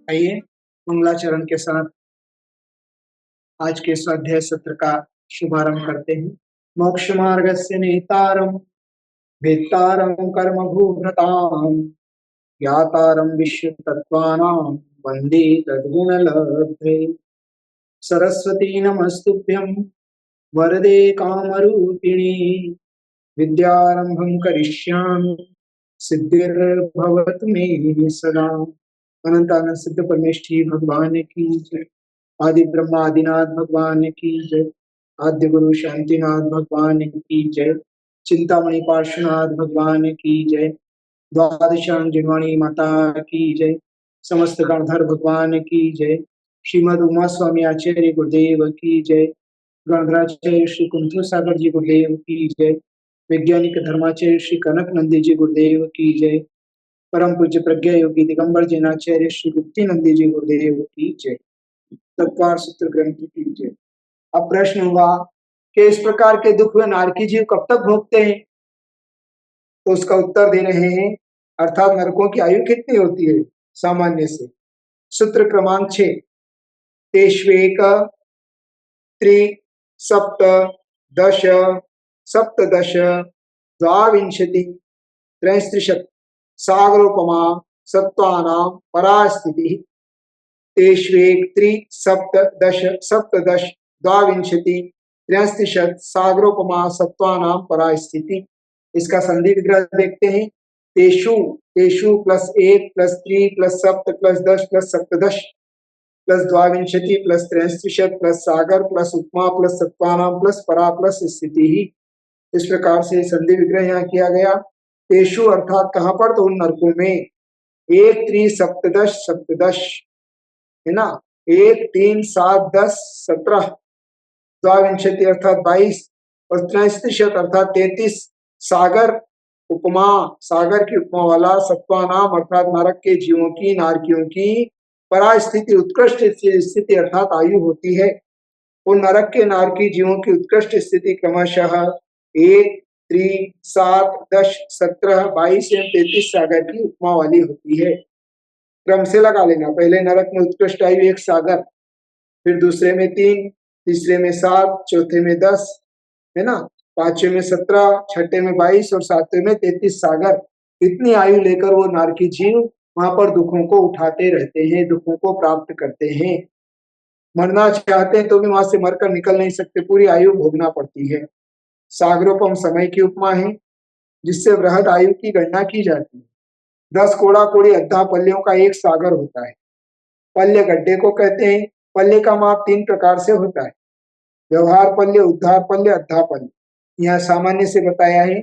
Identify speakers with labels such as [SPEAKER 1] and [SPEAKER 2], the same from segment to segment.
[SPEAKER 1] आइए मंगलाचरण के साथ आज के स्वाध्याय सत्र का शुभारंभ करते हैं। मोक्ष मार्गस्य नेतारम वेत्तारम कर्म भूभृताम ज्ञातारम विश्व तत्वानां वंदे तद्गुण लब्धे। सरस्वती नमस्तुभ्यं वरदे कामरूपिणी विद्यारंभं करिष्यामि सिद्धिर्भवतु मे सदा। अनंतानंद सिद्ध परमेष्ठी भगवान की जय। आदि ब्रह्मा आदिनाथ भगवान की जय। आद्य गुरु शांतिनाथ भगवान की जय। चिंतामणि पार्श्वनाथ भगवान की जय। द्वादशांग जिनवाणी माता की जय। समस्त गणधर भगवान की जय। श्रीमद उमा स्वामी आचार्य गुरुदेव की जय। गणधराचार्य श्री कुंठ सागर जी गुरुदेव की जय। वैज्ञानिक धर्माचार्य श्री कनक नंदी जी गुरुदेव की जय। परम पूज्य प्रज्ञा योगी दिगंबर जैनाचार्य श्री गुप्ती नंदी जी गुरुदेव की जय। तत्वार सूत्र ग्रंथ की जय। अब प्रश्न हुआ कि इस प्रकार के दुख वे नारकी जीव कब तक भोगते हैं, तो उसका उत्तर दे रहे हैं, अर्थात नरकों की आयु कितनी होती है सामान्य से। सूत्र क्रमांक 6 तेष्वेक त्रि सप्त दश सप्तदश द्वाविंशति त्रैस्त्रिशत् सागरोपमा सत्त्वानां परास्थितिः। तेष्वेक त्रि सप्त दश सप्तदश द्वाविंशति त्रैस्त्रिशत् सागरोपमा सत्त्वानां परास्थिति। इसका संधि विग्रह देखते हैं। तेषु तेषु प्लस 1 प्लस 3 प्लस सप्त प्लस 10 प्लस सप्तदश प्लस द्वाविंशति प्लस त्रैस्त्रिशत् प्लस सागर प्लस उपमा प्लस सत्त्वानां प्लस परा प्लस स्थिति ही। इस प्रकार से संधि विग्रह यहाँ किया गया। तेषु अर्थात कहाँ पर, तो उन नरकों में 1 3 सप्तदश सप्तदश है ना, 1 3 7 10 17 द्वाविंशति अर्थात 22 और त्रैस्त्रिशत् अर्थात 33 सागर उपमा सागर की उपमा वाला सत्त्वानाम अर्थात नरक के जीवों की नारकियों की परास्थिति उत्कृष्ट स्थिति अर्थात आयु होती है। उन नरक के नारकी जीवों की उत्कृष्ट स्थिति क्रमशः 1 3 7 10 17 22 एवं 33 सागर की उपमा वाली होती है। क्रम से लगा लेना। पहले नरक में उत्कृष्ट आयु 1 सागर, फिर दूसरे में 3, तीसरे में 7, चौथे में 10 है ना, पांचवे में 17, छठे में 22 और सातवें में 33 सागर। इतनी आयु लेकर वो नारकी जीव वहां पर दुखों को उठाते रहते हैं, दुखों को प्राप्त करते हैं। मरना चाहते हैं तो भी वहां से मरकर निकल नहीं सकते, पूरी आयु भोगना पड़ती है। सागरोपम समय की उपमा है जिससे वृहद आयु की गणना की जाती है। 10 कोड़ा कोड़ी अद्धा पल्यों का एक सागर होता है। पल्य गड्ढे को कहते हैं। पल्य का माप 3 प्रकार से होता है, व्यवहार पल्य, उद्धार पल्य, अद्धा पल्य। यहाँ सामान्य से बताया है।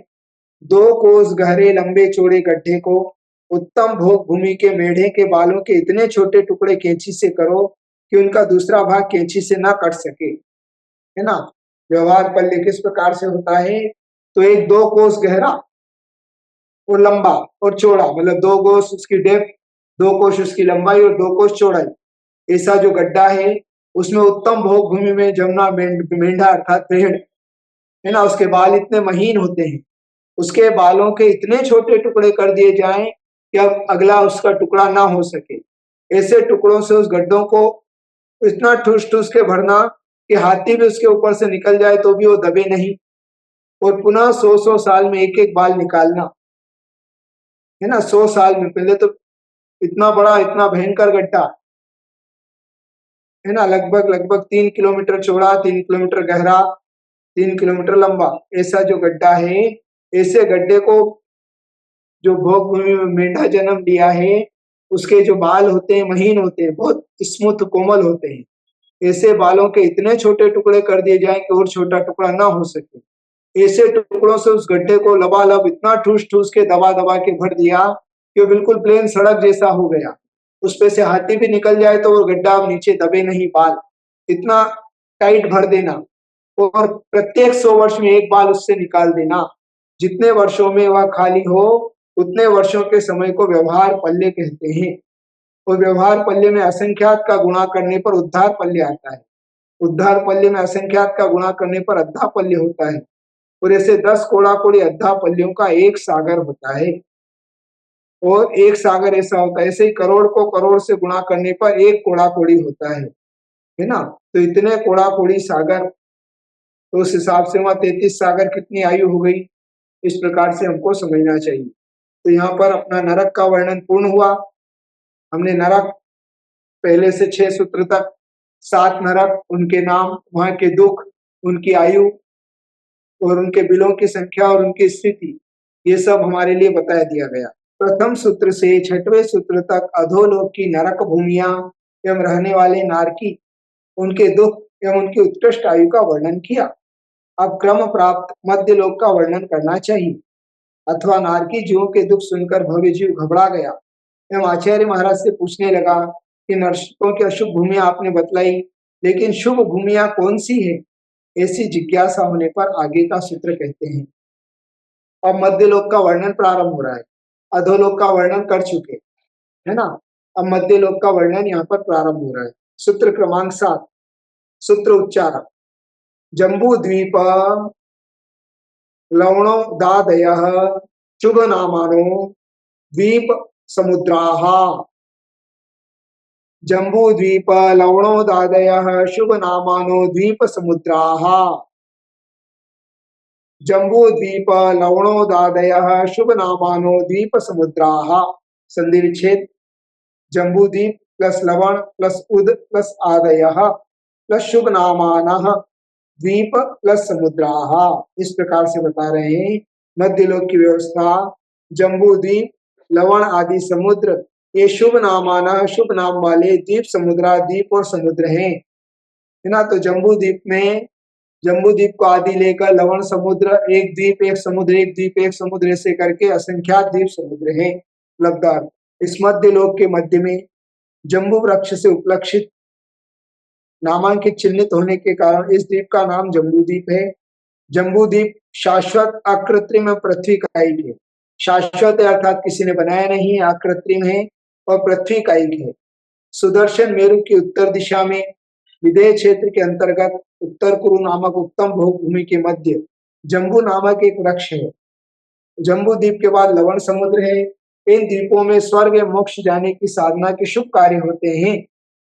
[SPEAKER 1] 2 कोस गहरे लंबे चौड़े गड्ढे को उत्तम भोग भूमि के मेढ़े के बालों के इतने छोटे टुकड़े कैंची से करो कि उनका दूसरा भाग कैंची से ना कट सके, है ना। व्यवहार पल्य किस प्रकार से होता है, तो एक 2 कोस गहरा और लंबा और चौड़ा, मतलब 2 कोस उसकी डेप्थ, 2 कोस उसकी लंबाई और 2 कोस चौड़ाई, ऐसा जो गड्ढा है उसमें उत्तम भोग भूमि में जमुना मेंढा अर्थात भेड़ है ना, उसके बाल इतने महीन होते हैं, उसके बालों के इतने छोटे टुकड़े कर दिए जाएं कि अब अगला उसका टुकड़ा ना हो सके। ऐसे टुकड़ों से उस गड्ढों को इतना ठूस ठूस के भरना कि हाथी भी उसके ऊपर से निकल जाए तो भी वो दबे नहीं, और पुनः 100 साल में एक एक बाल निकालना, है ना। 100 साल में, पहले तो इतना बड़ा इतना भयंकर गड्ढा है ना, लगभग लगभग 3 किलोमीटर चौड़ा, 3 किलोमीटर गहरा, 3 किलोमीटर लंबा, ऐसा जो गड्ढा है, ऐसे गड्ढे को जो भोग भूमि में मेंढा जन्म लिया है उसके जो बाल होते हैं महीन होते हैं, बहुत स्मूथ कोमल होते हैं। ऐसे बालों के इतने छोटे टुकड़े कर दिए जाएं कि और छोटा टुकड़ा ना हो सके। ऐसे टुकड़ों से उस गड्ढे को लबालब इतना ठूस ठूस के दबा दबा के भर दिया कि वो बिल्कुल प्लेन सड़क जैसा हो गया। उस पे से हाथी भी निकल जाए तो वो गड्ढा नीचे दबे नहीं, बाल इतना टाइट भर देना, और प्रत्येक 100 वर्ष में एक बाल उससे निकाल देना। जितने वर्षों में वह खाली हो उतने वर्षों के समय को व्यवहार पल्य कहते हैं। और व्यवहार पल्य में असंख्यात का गुणा करने पर उद्धार पल्य आता है। उद्धार पल्य में असंख्यात का गुणा करने पर अद्धा पल्य होता है। और ऐसे 10 कोड़ा कोड़ी अद्धा पल्यों का एक सागर होता है। और एक सागर ऐसा होता है, ऐसे ही करोड़ को करोड़ से गुणा करने पर एक कोड़ा कोड़ी होता है ना। तो इतने कोड़ा कोड़ी सागर, तो उस हिसाब से वहां 33 सागर कितनी आयु हो गई, इस प्रकार से हमको समझना चाहिए। तो यहाँ पर अपना नरक का वर्णन पूर्ण हुआ। हमने नरक पहले से 6 सूत्र तक, 7 नरक, उनके नाम, वहां के दुख, उनकी आयु और उनके बिलों की संख्या और उनकी स्थिति, ये सब हमारे लिए बताया दिया गया। प्रथम सूत्र से 6वें सूत्र तक अधोलोक की नरक भूमियां एवं रहने वाले नारकी, उनके दुख एवं उनकी उत्कृष्ट आयु का वर्णन किया। अब क्रम प्राप्त मध्य लोक का वर्णन करना चाहिए। अथवा नारकी जीवों के दुख सुनकर भव्य जीव घबरा गया एवं आचार्य महाराज से पूछने लगा कि नरकों की अशुभ भूमियां आपने बतलाई, लेकिन शुभ भूमियां कौन सी है? ऐसी जिज्ञासा होने पर आगे का सूत्र कहते हैं। अब मध्य लोक का वर्णन प्रारंभ हो रहा है। अधोलोक का वर्णन कर चुके, है ना। अब मध्य लोक का वर्णन यहाँ पर प्रारंभ हो रहा है। सूत्र क्रमांक 7, सूत्र उच्चारण। जम्बू द्वीप लवणो दादयः शुभ नामानो द्वीप समुद्राः। जम्बूद्वीप लवणोदादयः शुभ नामानो द्वीप समुद्राः। जम्बूद्वीप लवणोदादयः शुभ नामानो द्वीप समुद्राः। संधि विच्छेद। जम्बूद्वीप प्लस लवण प्लस उद प्लस आदयः प्लस शुभ नामानः द्वीप प्लस समुद्राः। इस प्रकार से बता रहे हैं मध्य लोक की व्यवस्था। जम्बूद्वीप, लवण आदि समुद्र, ये शुभ नामाना, शुभ नाम वाले द्वीप समुद्रा, द्वीप और समुद्र हैं, है ना। तो जम्बूद्वीप में, जम्बूद्वीप को आदि लेकर लवण समुद्र, एक द्वीप एक समुद्र, एक द्वीप एक समुद्र, ऐसे करके असंख्यात द्वीप समुद्र हैं लब्धार। इस मध्य लोक के मध्य में जम्बू वृक्ष से उपलक्षित नामांकित चिन्हित होने के कारण इस द्वीप का नाम जम्बूद्वीप है। जम्बूद्वीप शाश्वत अकृत्रिम पृथ्वी का एक है। शाश्वत है अर्थात किसी ने बनाया नहीं, अकृत्रिम है और पृथ्वी का एक है। सुदर्शन मेरु की उत्तर दिशा में विदेह क्षेत्र के अंतर्गत उत्तर कुरु नामक उत्तम भोग भूमि के मध्य जम्बू नामक एक वृक्ष है। जम्बू द्वीप के बाद लवण समुद्र है। इन द्वीपों में स्वर्ग या मोक्ष जाने की साधना के शुभ कार्य होते हैं,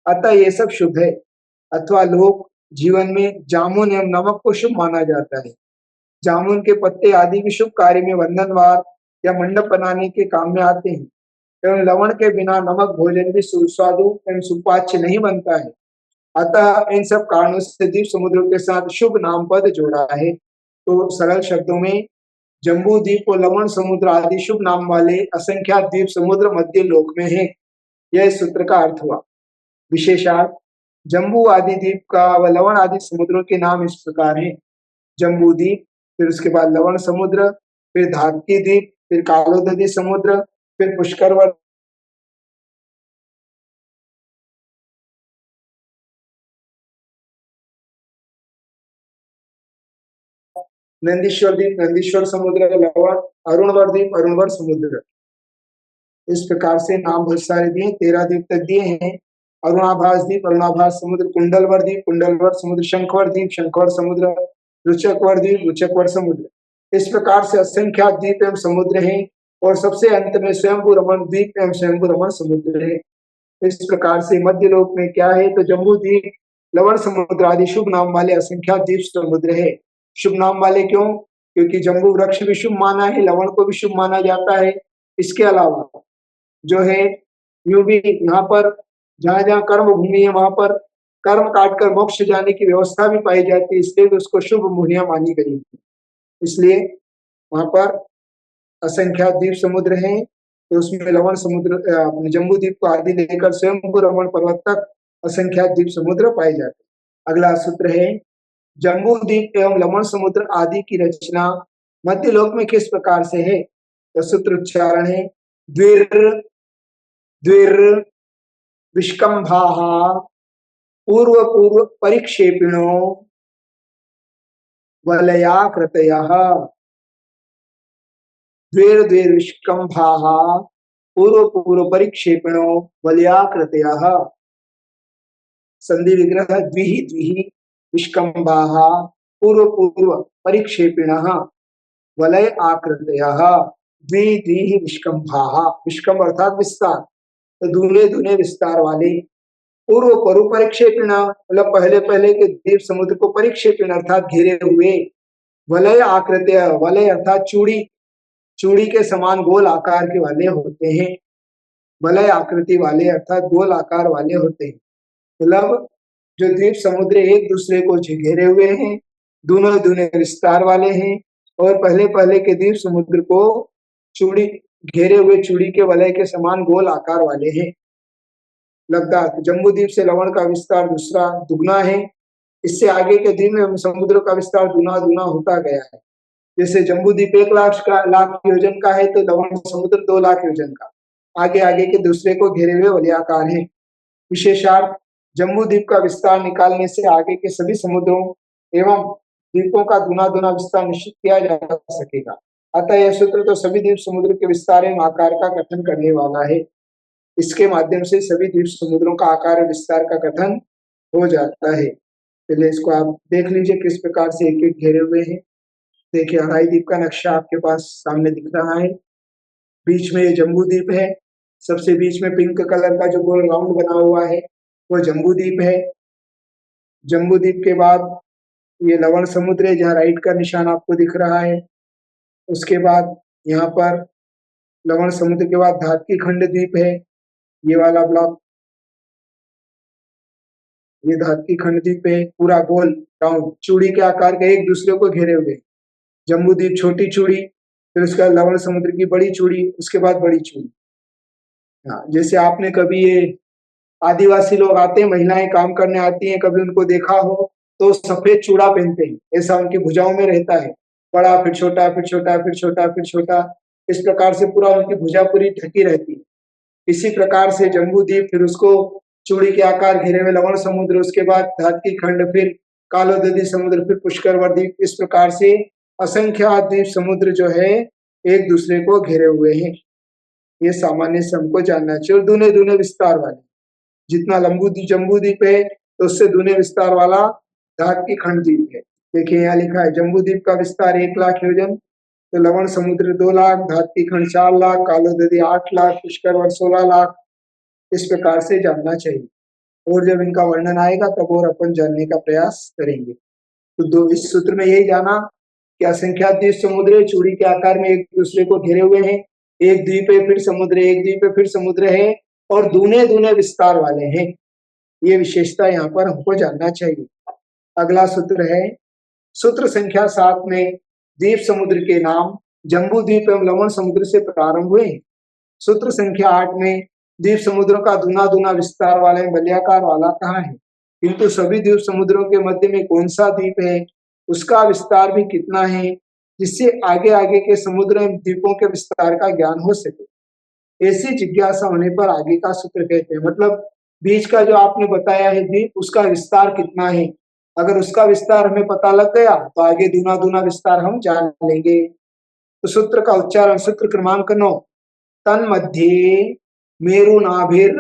[SPEAKER 1] अतः ये सब शुभ है। अथवा लोक जीवन में जामुन एवं नमक को शुभ माना जाता है। जामुन के पत्ते आदि भी शुभ कार्य में वंदनवार या मंडप बनाने के काम में आते हैं। एवं लवण के बिना नमक भोजन भी सुस्वादु एवं सुपाच्य नहीं बनता है। अतः इन सब कारणों से द्वीप समुद्र के साथ शुभ नाम पद जोड़ा है। तो सरल शब्दों में जम्बू द्वीप और लवण समुद्र आदि शुभ नाम वाले असंख्यात द्वीप समुद्र मध्य लोक में है। यह सूत्र का अर्थ हुआ। विशेषार्थ जम्बू आदि द्वीप का व लवण आदि समुद्रों के नाम इस प्रकार हैं। जम्बू द्वीप, फिर उसके बाद लवण समुद्र, फिर धात्की द्वीप, फिर कालोदधी समुद्र, फिर पुष्करवत, नंदीश्वर द्वीप, नंदीश्वर समुद्र, लवण, अरुणवर द्वीप, अरुणवर समुद्र। इस प्रकार से नाम बहुत सारे दिए, 13 द्वीप तक दिए हैं। अरुणाभास द्वीप, अरुणाभास समुद्र, कुंडलवर द्वीप, कुंडलवर समुद्र, शंखवर द्वीप, शंखवर समुद्र, रुचकवर द्वीप, रुचकवर समुद्र। इस प्रकार से असंख्यात द्वीप एवं समुद्र हैं और सबसे अंत में स्वयंभू रमण द्वीप एवं स्वयंभू रमण समुद्र है। इस प्रकार से मध्य लोक में क्या है, तो जम्बू द्वीप, लवण समुद्र आदि शुभ नाम वाले असंख्यात द्वीप समुद्र है। शुभ नाम वाले क्यों? क्योंकि जम्बू वृक्ष भी शुभ माना है, लवण को भी शुभ माना जाता है। इसके अलावा जो है, यूं भी यहाँ पर जहाँ जहाँ कर्म भूमि है वहां पर कर्म काट कर मोक्ष जाने की व्यवस्था भी पाई जाती है, इसलिए भी उसको शुभ भूमियां मानी गई। इसलिए वहां पर असंख्यात द्वीप समुद्र हैं, तो उसमें लवण समुद्र, जम्बू द्वीप को आदि लेकर स्वयं रमण पर्वत तक असंख्यात द्वीप समुद्र पाए जाते हैं। अगला सूत्र है, जम्बू द्वीप एवं लवण समुद्र आदि की रचना मध्य लोक में किस प्रकार से है? तो सूत्र उच्चारण है, द्विर द्विर विष्कंभाः पूर्व पूर्व परिक्षेपिणो वलयाकृतयः। द्विर द्विर विष्कंभाः पूर्व पूर्व परिक्षेपिणो वलयाकृतयः। संधि विग्रह द्विः द्विः विष्कंभाः पूर्व पूर्व परिक्षेपिणः वलय आकृतयः। द्विद्विः विष्कम्भाः, विष्कम्भ अर्थात विस्तार, तो दूने दूने विस्तार वाले। पूर्व परु परिक्षेपण, मतलब पहले पहले के द्वीप समुद्र को परिक्षेपण अर्थात घेरे हुए। वलय आकृत्य, वलय अर्थात चूड़ी, चूड़ी के समान गोल आकार के वाले होते हैं। वलय आकृति वाले अर्थात गोल आकार वाले होते हैं। मतलब जो द्वीप समुद्र एक दूसरे को घेरे हुए हैं, दोनों दूने विस्तार वाले हैं, और पहले पहले के द्वीप समुद्र को चूड़ी घेरे हुए चूड़ी के वलय के समान गोल आकार वाले हैं। लद्दाख, जम्बू द्वीप से लवण का विस्तार दूसरा दुगना है। इससे आगे के द्वीप समुद्र का विस्तार दुना दुना होता गया है। जैसे जम्बू द्वीप 1 लाख योजन का है, तो लवण समुद्र 2 लाख योजन का। आगे आगे के दूसरे को घेरे हुए वलयाकार है। विशेषार्थ, जम्बू द्वीप का विस्तार निकालने से आगे के सभी समुद्रों एवं द्वीपों का दुना दुना विस्तार निश्चित किया जा सकेगा। अतः यह सूत्र तो सभी द्वीप समुद्र के विस्तार एवं आकार का कथन करने वाला है। इसके माध्यम से सभी द्वीप समुद्रों का आकार और विस्तार का कथन हो जाता है। पहले इसको आप देख लीजिए किस प्रकार से एक एक घेरे हुए हैं। देखिए, हराई द्वीप का नक्शा आपके पास सामने दिख रहा है। बीच में ये जम्बू द्वीप है, सबसे बीच में पिंक कलर का जो गोल राउंड बना हुआ है वो जम्बू द्वीप है। जम्बू द्वीप के बाद ये लवण समुद्र है, जहाँ राइट का निशान आपको दिख रहा है। उसके बाद यहाँ पर लवण समुद्र के बाद धातकी खंड द्वीप है, ये वाला ब्लॉक, ये धातकी खंड द्वीप है, पूरा गोल राउंड चूड़ी के आकार के एक दूसरे को घेरे हुए। जम्बू द्वीप छोटी चूड़ी, फिर उसका लवण समुद्र की बड़ी चूड़ी, उसके बाद बड़ी चूड़ी। हाँ, जैसे आपने कभी ये आदिवासी लोग आते हैं, महिलाएं काम करने आती हैं, कभी उनको देखा हो तो सफेद चूड़ा पहनते हैं, ऐसा उनकी भुजाओं में रहता है। बड़ा, फिर छोटा, फिर छोटा, फिर छोटा, फिर छोटा, इस प्रकार से पूरा उनकी भुजा पूरी ढकी रहती है। इसी प्रकार से जम्बू द्वीप, फिर उसको चूड़ी के आकार घेरे हुए लवण समुद्र, उसके बाद धातकी खंड, फिर कालोदधी समुद्र, फिर पुष्कर द्वीप, इस प्रकार से असंख्य द्वीप समुद्र जो है एक दूसरे को घेरे हुए हैं। ये सामान्य से हमको जानना चाहिए। और दूने दूने विस्तार वाले, जितना जम्बू द्वीप है तो उससे दूने विस्तार वाला धातकी खंड द्वीप है। देखिए यहाँ लिखा है जम्बू द्वीप का विस्तार 1 लाख योजन, तो लवण समुद्र 2 लाख, धातकी खंड 4 लाख, कालोदधी 8 लाख, पुष्कर 16 लाख, इस प्रकार से जानना चाहिए। और जब इनका वर्णन आएगा तब और अपन जानने का प्रयास करेंगे। तो इस सूत्र में यही जाना कि असंख्यात द्वीप समुद्र चूड़ी के आकार में एक दूसरे को घेरे हुए हैं। एक द्वीप है फिर समुद्र, एक द्वीप है फिर समुद्र है, और दूने दूने विस्तार वाले हैं। ये विशेषता यहाँ पर हमको जानना चाहिए। अगला सूत्र है, सूत्र संख्या 7 में द्वीप समुद्र के नाम जम्बू द्वीप एवं लवण समुद्र से प्रारंभ हुए। सूत्र संख्या 8 में द्वीप समुद्रों का दूना दूना विस्तार वाला वलयाकार वाला कहाँ है, किंतु सभी द्वीप समुद्रों के मध्य में कौन सा द्वीप है, उसका विस्तार भी कितना है, जिससे आगे आगे के समुद्र एवं द्वीपों के विस्तार का ज्ञान हो सके। ऐसी जिज्ञासा होने पर आगे का सूत्र कहते हैं। मतलब बीच का जो आपने बताया है द्वीप, उसका विस्तार कितना है, अगर उसका विस्तार हमें पता लग गया तो आगे दूना दूना विस्तार हम जान लेंगे। तो सूत्र का उच्चारण, सूत्र क्रमांक 9, तन्मध्ये मेरुनाभिर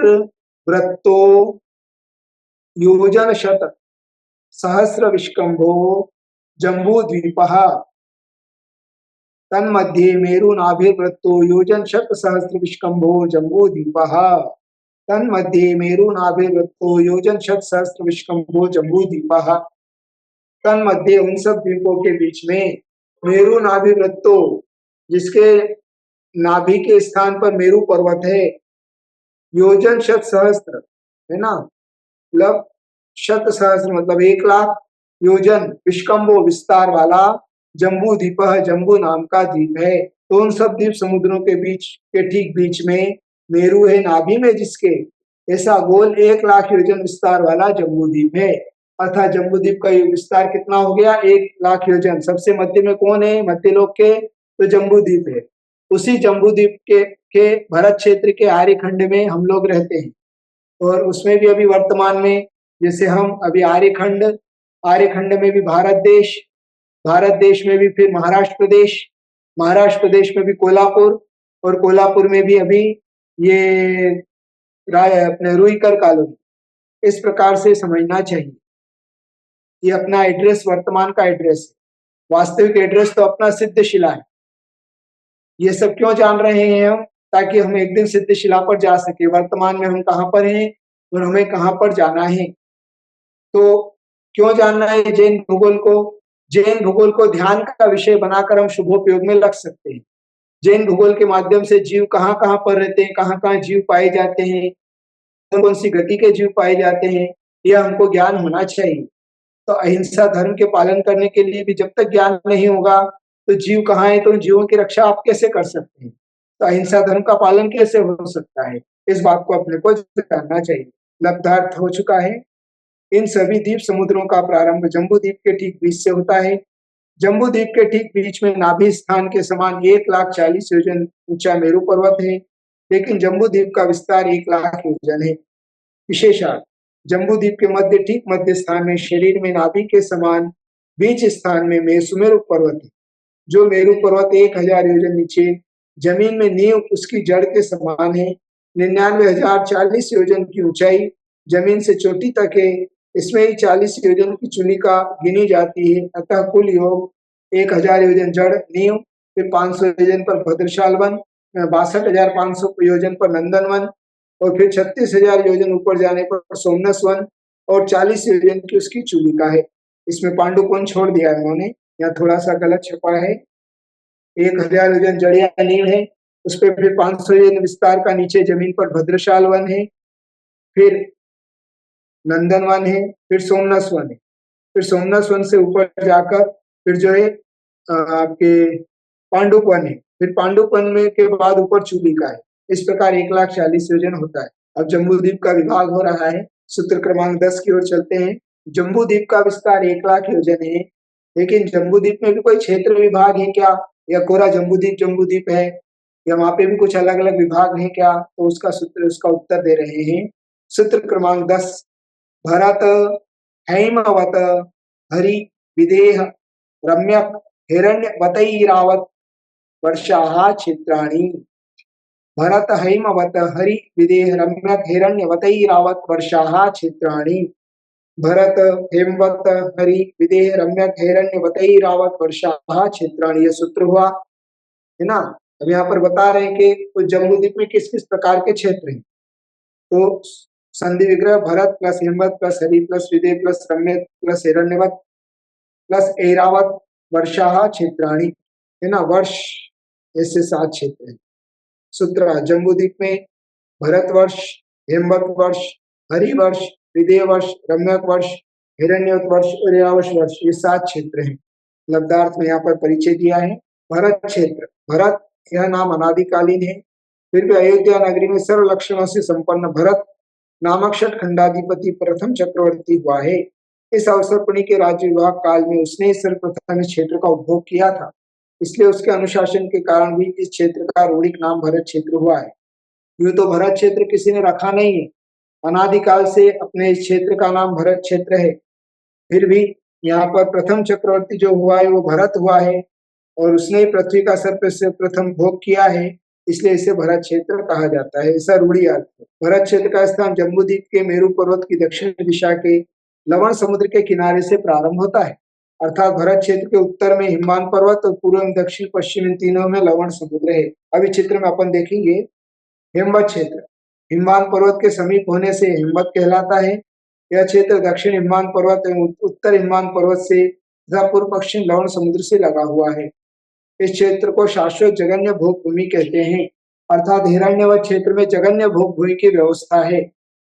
[SPEAKER 1] वृत्तो योजन शत सहस्र विष्कंभो जम्बू द्वीपः। तन्मध्ये मेरुनाभिर वृत्तो योजन शत सहस्र विष्कंभो जम्बू द्वीपः। तन्मध्ये मेरुनाभिर वृत्तो योजन शत सहस्र विष्कंभो जम्बू द्वीपः। तन्मध्ये, उन सब द्वीपों के बीच में, मेरु नाभि वृत्तो, जिसके नाभि के स्थान पर मेरु पर्वत है, योजन शत सहस्त्र है ना, मतलब शत सहस्त्र मतलब 1 लाख, योजन विष्कंभो विस्तार वाला, जम्बू द्वीप, जम्बू नाम का द्वीप है। तो उन सब द्वीप समुद्रों के बीच के ठीक बीच में मेरु है, नाभि में जिसके, ऐसा गोल 1 लाख योजन विस्तार वाला जम्बू द्वीप है। अर्थात जम्बू द्वीप का विस्तार कितना हो गया, 1 लाख योजन। सबसे मध्य में कौन है, मध्य लोक के, तो जम्बू द्वीप है। उसी जम्बू द्वीप के भरत क्षेत्र के आर्यखंड में हम लोग रहते हैं, और उसमें भी अभी वर्तमान में, जैसे हम अभी आर्यखंड में भी भारत देश में भी फिर महाराष्ट्र प्रदेश में भी कोल्हापुर, और कोल्हापुर में भी अभी ये अपने रुईकर कॉलोनी। इस प्रकार से समझना चाहिए। ये अपना एड्रेस वर्तमान का एड्रेस है, वास्तविक एड्रेस तो अपना सिद्धशिला है। ये सब क्यों जान रहे हैं हम? ताकि हम एक दिन सिद्धशिला पर जा सके। वर्तमान में हम कहाँ पर हैं और हमें कहाँ पर जाना है। तो क्यों जानना है जैन भूगोल को? जैन भूगोल को ध्यान का विषय बनाकर हम शुभोपयोग में लग सकते हैं। जैन भूगोल के माध्यम से जीव कहाँ-कहाँ पर रहते हैं, कहाँ-कहाँ जीव पाए जाते हैं, कौन सी गति के जीव पाए जाते हैं, यह हमको ज्ञान होना चाहिए। तो अहिंसा धर्म के पालन करने के लिए भी जब तक ज्ञान नहीं होगा, तो जीव कहाँ है, तो जीवों की रक्षा आप कैसे कर सकते हैं? तो अहिंसा धर्म का पालन कैसे हो सकता है? इस बात को अपने को जानना चाहिए। लब्धार्थ हो चुका है। इन सभी द्वीप समुद्रों का प्रारंभ जम्बू द्वीप के ठीक बीच से होता है। जम्बू द्वीप के ठीक बीच में नाभि स्थान के समान 1,40,000 योजन ऊंचा मेरू पर्वत है, लेकिन जम्बू द्वीप का विस्तार 1,00,000 योजन है। विशेषार्थ जम्बू द्वीप के मध्य ठीक मध्य स्थान में शरीर में नाभि के समान बीच स्थान में सुमेरु पर्वत है, जो मेरू पर्वत 1,000 योजन नीचे जमीन में नींव उसकी जड़ के समान है। 99,040 योजन की ऊंचाई जमीन से चोटी तक है। इसमें ही 40 योजन की चूलिका गिनी जाती है। अतः कुल योग 1,000 योजन जड़ नींव, फिर 500 योजन पर भद्रशाल वन, 62,500 योजन पर नंदन वन, और फिर 36,000 योजन ऊपर जाने पर सोमनस वन, और 40 योजन की उसकी चूलिका है। इसमें पांडुपुन छोड़ दिया है उन्होंने, यहाँ थोड़ा सा गलत छपा है। 1,000 योजन जड़िया नींव है, उस पर फिर 500 योजन विस्तार का नीचे जमीन पर भद्रशाल वन है, फिर नंदन वन है, फिर सोमनस वन है, फिर सोमनस वन से ऊपर जाकर फिर जो है आपके पांडुप वन है, फिर पांडुप वन में के बाद ऊपर चूलिका है। इस प्रकार 1,40,000 योजन होता है। अब जम्बू द्वीप का विभाग हो रहा है। सूत्र क्रमांक 10 की ओर चलते हैं। जम्बू द्वीप का विस्तार 1,00,000 योजन है, लेकिन जम्बू द्वीप में भी कोई क्षेत्र विभाग है क्या, या कोरा जम्बू द्वीप है, या वहां पे भी कुछ अलग अलग विभाग है क्या? तो उसका सूत्र उसका उत्तर दे रहे हैं। सूत्र क्रमांक 10, भरत हैमवत हरि विदेह रम्यक हिरण्यवतैरावत वर्षाः क्षेत्राणि। भरत हैमवत हरि विदेह रम्यक हिरण्यवतैरावत वर्षाः क्षेत्राणि। भरत हेमवत हरि विदेह रम्यक हिरण्यवतैरावत वर्षाः क्षेत्राणि, ये सूत्र हुआ है ना। अब यहाँ पर बता रहे हैं कि तो जम्बू द्वीप में किस किस प्रकार के क्षेत्र हैं। तो संधि विग्रह Bharat plus हेमवत plus Hari plus विदेह प्लस रम्य प्लस हिरण्यवत प्लस ऐरावत वर्षाः क्षेत्राणि, है ना। वर्ष ऐसे 7 क्षेत्र हैं। सूत्र जम्बू द्वीप में भरत वर्ष, हेमवत वर्ष, हरि वर्ष, विदेह वर्ष, रम्यक वर्ष, हिरण्यवत वर्ष और ऐरावत वर्ष, ये 7 क्षेत्र हैं। लब्धार्थ में यहाँ पर परिचय दिया है। भरत क्षेत्र, भरत यह नाम अनादिकालीन है, फिर भी अयोध्या नगरी में सर्व लक्षणों से संपन्न भरत नामक षटखंडाधिपति प्रथम चक्रवर्ती हुआ है। इस अवसरपणी के राज्य विभाग काल में उसने सर्वप्रथम इस क्षेत्र का उपभोग किया था, इसलिए उसके अनुशासन के कारण भी इस क्षेत्र का रूढ़िक नाम भरत क्षेत्र हुआ है। यूं तो भरत क्षेत्र किसी ने रखा नहीं है, अनादिकाल से अपने इस क्षेत्र का नाम भरत क्षेत्र है। फिर भी यहाँ पर प्रथम चक्रवर्ती जो हुआ है वो भरत हुआ है, और उसने पृथ्वी का सर्वप्रथम भोग किया है, इसलिए इसे भरत क्षेत्र कहा जाता है। ऐसा रूढ़ी अर्थ है। भरत क्षेत्र का स्थान जम्बू द्वीप के मेरू पर्वत की दक्षिण दिशा के लवण समुद्र के किनारे से प्रारंभ होता है, अर्थात भरत क्षेत्र के उत्तर में हिमवान पर्वत और पूर्व में दक्षिण पश्चिम इन तीनों में लवण समुद्र है। अभी चित्र में अपन देखेंगे हिमवत क्षेत्र हिमवान पर्वत के समीप होने से हिमवत कहलाता है। यह क्षेत्र दक्षिण हिमवान पर्वत एवं उत्तर हिमवान पर्वत से तथा पूर्व पश्चिम लवण समुद्र से लगा हुआ है। इस क्षेत्र को शाश्वत जगन्य भोग भूमि कहते हैं, अर्थात हिरण्यवत क्षेत्र में जगन्य भोग भूमि की व्यवस्था है।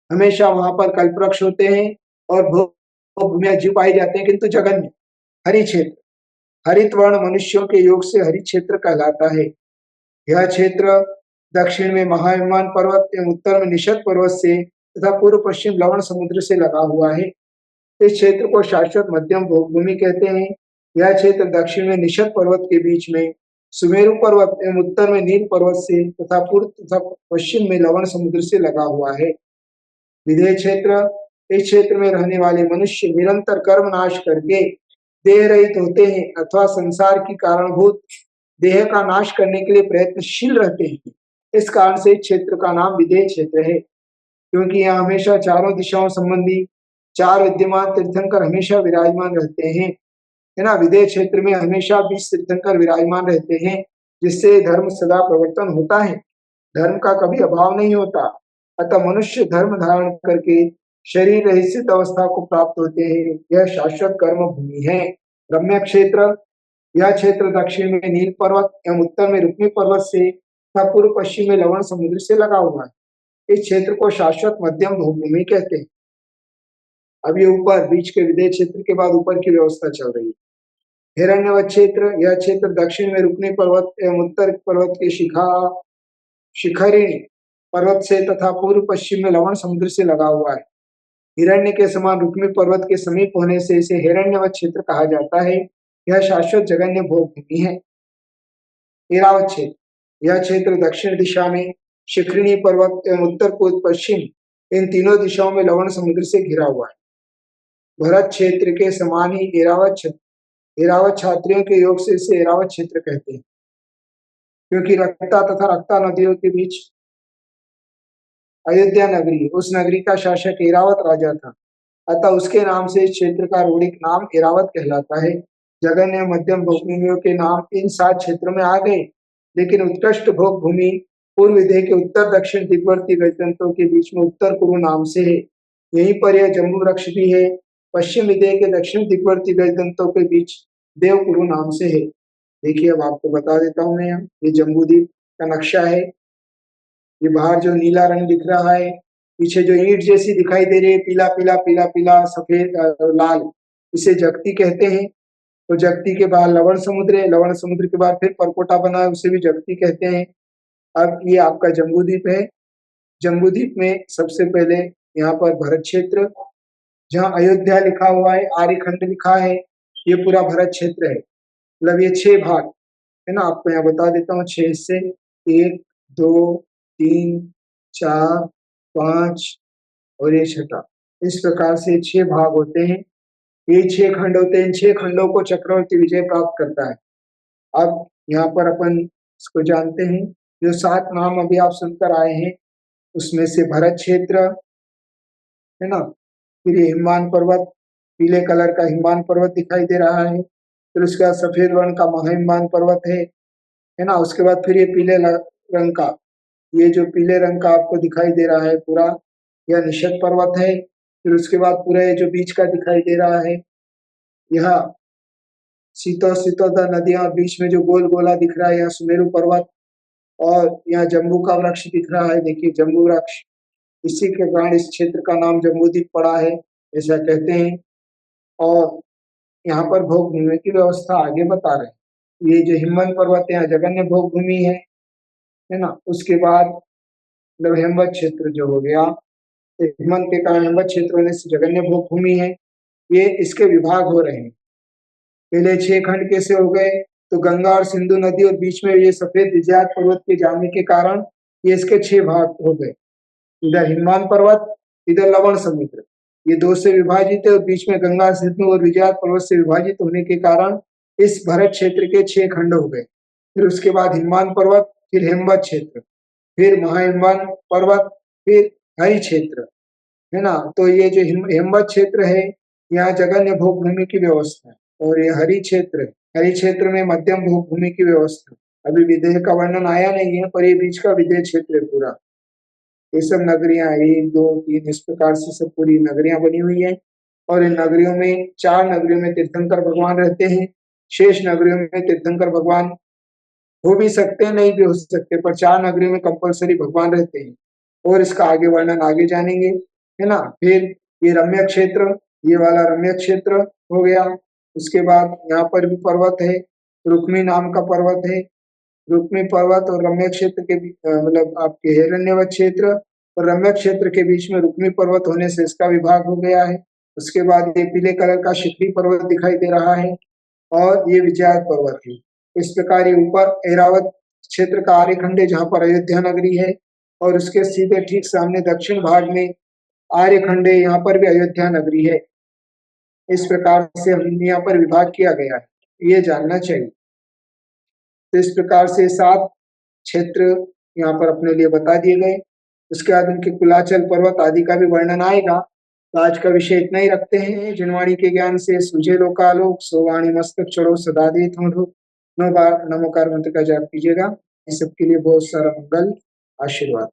[SPEAKER 1] हमेशा वहां पर कल्पवृक्ष होते हैं और भोग भूमियां जीव पाए जाते हैं, किंतु जगन्य। हरि क्षेत्र हरित वर्ण मनुष्यों के योग से हरि क्षेत्र कहलाता है। यह क्षेत्र दक्षिण में महाहिमवान पर्वत एवं उत्तर में निषद पर्वत से तथा पूर्व पश्चिम लवण समुद्र से लगा हुआ है। इस क्षेत्र को शाश्वत मध्यम भोग भूमि कहते हैं। यह क्षेत्र दक्षिण में निषद पर्वत के बीच में सुमेरु पर्वत एवं उत्तर में नील पर्वत से तथा पूर्व तथा पश्चिम में लवण समुद्र से लगा हुआ है। विदेह क्षेत्र इस क्षेत्र में रहने वाले मनुष्य निरंतर कर्म नाश करके देह रहित होते हैं अथवा संसार की कारणभूत देह का नाश करने के लिए प्रयत्नशील रहते हैं। इस कारण से इस क्षेत्र का नाम विदेह क्षेत्र है, क्योंकि यहाँ हमेशा चारों दिशाओं संबंधी 4 विद्यमान तीर्थंकर हमेशा विराजमान रहते हैं, है ना। विदेह क्षेत्र में हमेशा 20 तीर्थंकर विराजमान रहते हैं। जिससे धर्म सदा प्रवर्तन होता है। धर्म का कभी अभाव नहीं होता। अतः मनुष्य धर्म धारण करके शरीर रहित अवस्था को प्राप्त होते हैं। यह शाश्वत कर्म भूमि है। रम्य क्षेत्र, यह क्षेत्र दक्षिण में नील पर्वत एवं उत्तर में रुक्मी पर्वत से तथा पूर्व पश्चिम में लवण समुद्र से लगा हुआ है। इस क्षेत्र को शाश्वत मध्यम भूमि कहते हैं। अब ये ऊपर बीच के विदेह क्षेत्र के बाद ऊपर की व्यवस्था चल रही है। हिरण्यवत क्षेत्र, यह क्षेत्र दक्षिण में रुक्मी पर्वत एवं उत्तर पर्वत के शिखरिणी पर्वत से तथा पूर्व पश्चिम में लवण समुद्र से लगा हुआ है। हिरण्य के समान रुक्मी पर्वत के समीप होने से इसे हिरण्यवत क्षेत्र कहा जाता है। यह शाश्वत जगन्य भोग भूमि है। ऐरावत क्षेत्र, यह क्षेत्र दक्षिण दिशा में शिखरिणी पर्वत एवं उत्तर पूर्व पश्चिम इन तीनों दिशाओं में लवण समुद्र से घिरा हुआ है। भरत क्षेत्र के समान ही ऐरावत छात्रियों के योग से इसे ऐरावत क्षेत्र कहते हैं, क्योंकि रक्ता तथा रक्ता नदियों के बीच अयोध्या नगरी, उस नगरी का शासक ऐरावत राजा था। अतः उसके नाम से इस क्षेत्र का रूढ़िक नाम ऐरावत कहलाता है। जगन्य मध्यम भोग भूमियों के नाम इन 7 क्षेत्रों में आ गए, लेकिन उत्कृष्ट भोग भूमि पूर्व विदेह के उत्तर दक्षिण दिग्वर्ती गजतंत्रों के बीच में उत्तर कुरु नाम से है। यहीं पर यह जम्बू वृक्ष भी है। पश्चिम विदेह के दक्षिण दिग्वर्ती गजतंत्रों के बीच देवकुरु नाम से है। देखिए, अब आपको बता देता हूँ मैं, ये जम्बूद्वीप का नक्शा है। ये बाहर जो नीला रंग दिख रहा है, पीछे जो ईंट जैसी दिखाई दे रही है, पीला पीला पीला पीला सफेद लाल, इसे जगती कहते हैं। तो जगती के बाद लवण समुद्र है, लवण समुद्र के बाद फिर परकोटा बना है, उसे भी जगती कहते हैं। अब ये आपका जम्बूद्वीप है। जम्बूद्वीप में सबसे पहले यहाँ पर भरत क्षेत्र, जहाँ अयोध्या लिखा हुआ है, आर्यखंड लिखा है, ये पूरा भरत क्षेत्र है। मतलब ये 6 भाग है ना, आपको यहाँ बता देता हूँ 6 हिस्से, 1 2 3 4 5 और ये 6। इस प्रकार से 6 भाग होते हैं। ये 6 खंड होते हैं। इन 6 खंडों को चक्रवर्ती विजय प्राप्त करता है। अब यहाँ पर अपन इसको जानते हैं। जो 7 नाम अभी आप सुनकर आए हैं, उसमें से भरत क्षेत्र है ना, फिर ये हिमवान पर्वत, पीले कलर का हिमवान पर्वत दिखाई दे रहा है। फिर उसके बाद सफेद वर्ण का महाहिमवान पर्वत है ना। उसके बाद फिर ये पीले रंग का, ये जो पीले रंग का आपको दिखाई दे रहा है पूरा, यह निषद पर्वत है। फिर उसके बाद पूरा ये जो बीच का दिखाई दे रहा है, यह शीतोदा नदियां, बीच में जो गोल गोला दिख रहा है, यह सुमेरु पर्वत, और यहाँ जम्बू का वृक्ष दिख रहा है। देखिए, जम्बू वृक्ष, इसी के कारण इस क्षेत्र का नाम जम्बूद्वीप पड़ा है, ऐसा कहते हैं। और यहाँ पर भोग भूमि की व्यवस्था आगे बता रहे हैं। ये जो हिमवंत पर्वत है, यहाँ जगन्य भोग भूमि है ना। उसके बाद मतलब हेमवत क्षेत्र जो हो गया, हिमवंत के कारण हेमवत क्षेत्र होने से जगन्य भोग भूमि है। ये इसके विभाग हो रहे हैं। पहले 6 खंड कैसे हो गए, तो गंगा और सिंधु नदी और बीच में ये सफेद विजयात पर्वत के जाने के कारण ये इसके 6 भाग हो गए। इधर हिमवान पर्वत, इधर लवण समुद्र, ये 2 से विभाजित है, और बीच में गंगा, सिंधु और विजयात पर्वत से विभाजित होने के कारण इस भरत क्षेत्र के 6 खंड हो गए। फिर उसके बाद हिमवान पर्वत, फिर हेमवत क्षेत्र, फिर महाहिमवान पर्वत, फिर हरि क्षेत्र है ना। तो ये जो हेमवत क्षेत्र है, यहाँ जगन्य भोग भूमि की व्यवस्था है। और ये हरि क्षेत्र में मध्यम भोग भूमि की व्यवस्था। अभी विदेह का वर्णन आया नहीं है, पर ये बीच का विदेह क्षेत्र है पूरा। ये सब नगरियां 1 2 3 इस प्रकार से सब पूरी नगरियां बनी हुई है। और इन नगरियों में 4 नगरियों में तीर्थंकर भगवान रहते हैं। शेष नगरियों में तीर्थंकर भगवान हो भी सकते हैं, नहीं भी हो सकते, पर 4 नगरियों में कंपलसरी भगवान रहते हैं। और इसका आगे वर्णन आगे जानेंगे, है ना। फिर ये रम्य क्षेत्र, ये वाला रम्य क्षेत्र हो गया। उसके बाद यहाँ पर भी पर्वत है, रुक्मी नाम का पर्वत है। रुक्मी पर्वत और रम्य क्षेत्र के मतलब आपके हिरण्यवत क्षेत्र और रम्य क्षेत्र के बीच में रुक्मी पर्वत होने से इसका विभाग हो गया है। उसके बाद ये पीले कलर का शिखरी पर्वत दिखाई दे रहा है, और ये विजयात पर्वत है। इस प्रकार ये ऊपर ऐरावत क्षेत्र का आर्यखंड है, जहाँ पर अयोध्या नगरी है, और उसके सीधे ठीक सामने दक्षिण भाग में आर्यखंड है, यहाँ पर भी अयोध्या नगरी है। इस प्रकार से हम यहाँ पर विभाग किया गया है, ये जानना चाहिए। तो इस प्रकार से 7 क्षेत्र यहाँ पर अपने लिए बता दिए गए। उसके बाद उनके कुलाचल पर्वत आदि का भी वर्णन आएगा। तो आज का विषय इतना ही रखते हैं। जिनवाणी के ज्ञान से सूझे लोकालोक, सो वाणी मस्तक चढ़ो सदा दे ठोंढो। नमोकार मंत्र का जाप कीजिएगा। इस सबके लिए बहुत सारा मंगल आशीर्वाद।